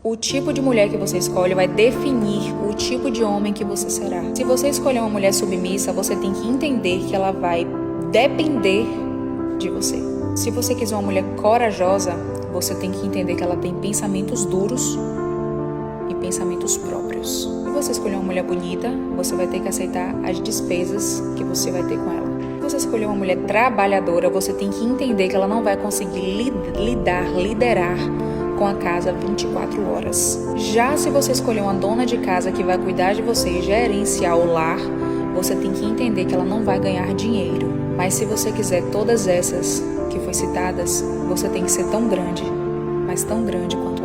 O tipo de mulher que você escolhe vai definir o tipo de homem que você será. Se você escolher uma mulher submissa, você tem que entender que ela vai depender de você. Se você quiser uma mulher corajosa, você tem que entender que ela tem pensamentos duros e pensamentos próprios. Se você escolher uma mulher bonita, você vai ter que aceitar as despesas que você vai ter com ela. Se você escolher uma mulher trabalhadora, você tem que entender que ela não vai conseguir liderar com a casa 24 horas. Já se você escolher uma dona de casa que vai cuidar de você e gerenciar o lar, você tem que entender que ela não vai ganhar dinheiro. Mas se você quiser todas essas que foi citadas, você tem que ser tão grande, mas tão grande quanto